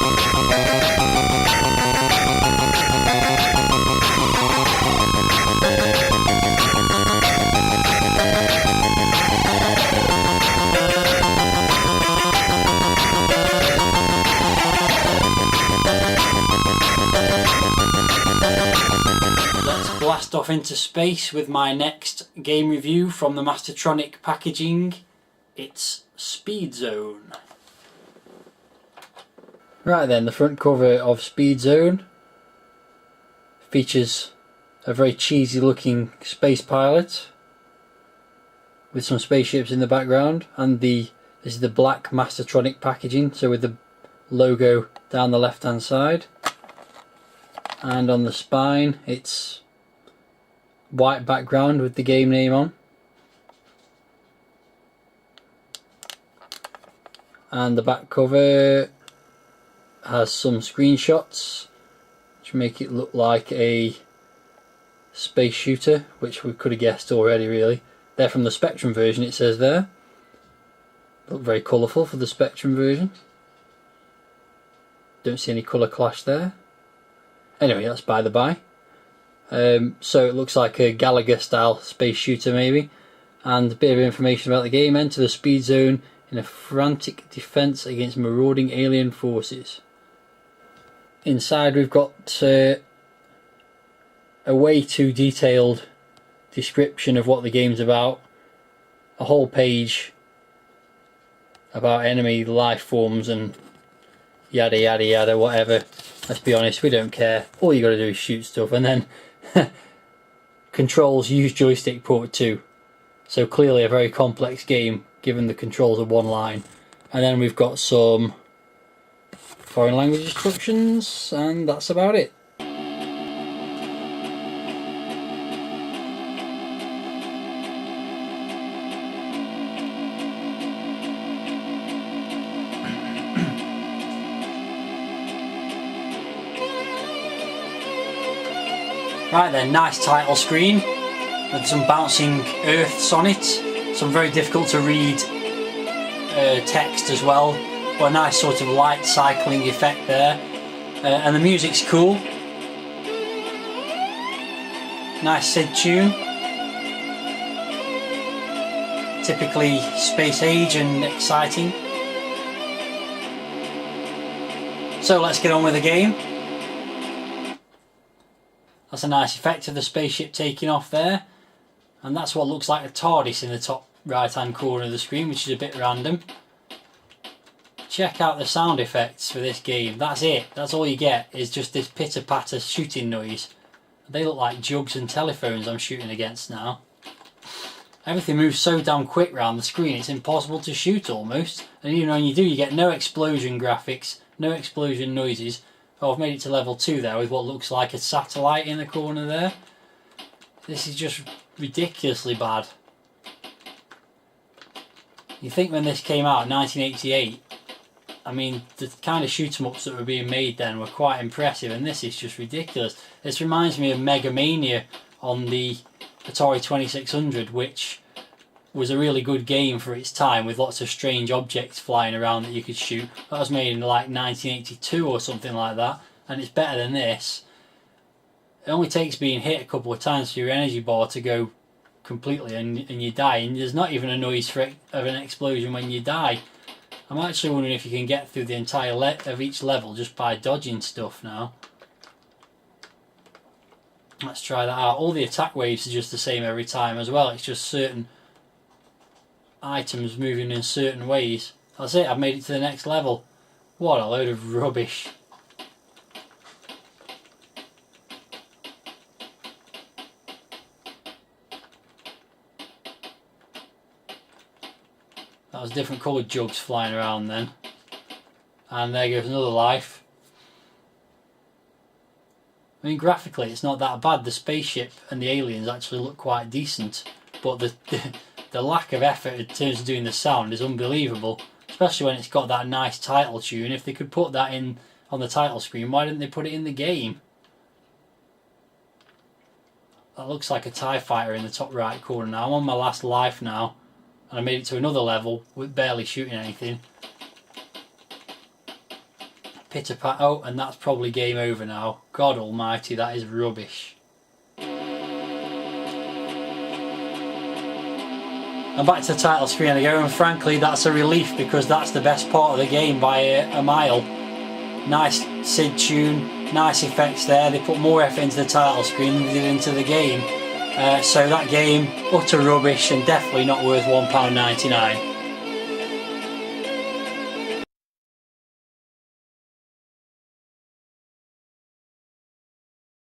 Blast off into space with my next game review from the Mastertronic packaging. It's Speed Zone. Right then, the front cover of Speed Zone features a very cheesy looking space pilot with some spaceships in the background, and this is the black Mastertronic packaging, so with the logo down the left hand side, and on the spine it's white background with the game name on, and the back cover has some screenshots which make it look like a space shooter, which we could have guessed already really. They're from the Spectrum version, it says there. Look very colourful for the Spectrum version. Don't see any colour clash there. Anyway, that's by the by. So it looks like a Gallagher style space shooter maybe, and a bit of information about the game. Enter the Speed Zone in a frantic defence against marauding alien forces. Inside we've got a way too detailed description of what the game's about. A whole page about enemy life forms and yada yada yada whatever. Let's be honest, we don't care. All you gotta do is shoot stuff, and then controls use joystick port 2. So clearly a very complex game given the controls are one line. And then we've got some foreign language instructions, and that's about it. Right then, nice title screen with some bouncing earths on it, some very difficult to read text as well, but a nice sort of light cycling effect there, and the music's cool. Nice synth tune, typically space age and exciting. So let's get on with the game. That's a nice effect of the spaceship taking off there, and that's what looks like a TARDIS in the top right hand corner of the screen, which is a bit random. Check out the sound effects for this game. That's it, that's all you get, is just this pitter patter shooting noise. They look like jugs and telephones I'm shooting against now. Everything moves so damn quick around the screen it's impossible to shoot almost, and even when you do you get no explosion graphics, no explosion noises. Oh, I've made it to level 2 there with what looks like a satellite in the corner there. This is just ridiculously bad. You think when this came out in 1988, I mean, the kind of shoot 'em ups that were being made then were quite impressive, and this is just ridiculous. This reminds me of Mega Mania on the Atari 2600, which was a really good game for its time with lots of strange objects flying around that you could shoot. That was made in like 1982 or something like that, and it's better than this. It only takes being hit a couple of times for your energy bar to go completely and you die, and there's not even a noise of an explosion when you die. I'm actually wondering if you can get through the entire of each level just by dodging stuff now. Let's try that out. All the attack waves are just the same every time as well. It's just certain items moving in certain ways. That's it, I've made it to the next level. What a load of rubbish. That was different coloured jugs flying around then. And there goes another life. I mean, graphically it's not that bad. The spaceship and the aliens actually look quite decent, but the lack of effort in terms of doing the sound is unbelievable, especially when it's got that nice title tune. If they could put that in on the title screen, why didn't they put it in the game? That looks like a TIE fighter in the top right corner now. I'm on my last life now, and I made it to another level with barely shooting anything. pitter pat. Oh, and that's probably game over now. God almighty, that is rubbish. I'm back to the title screen again, and frankly that's a relief because that's the best part of the game by a mile. Nice SID tune, nice effects there. They put more effort into the title screen than they did into the game. So that game, utter rubbish and definitely not worth £1.99.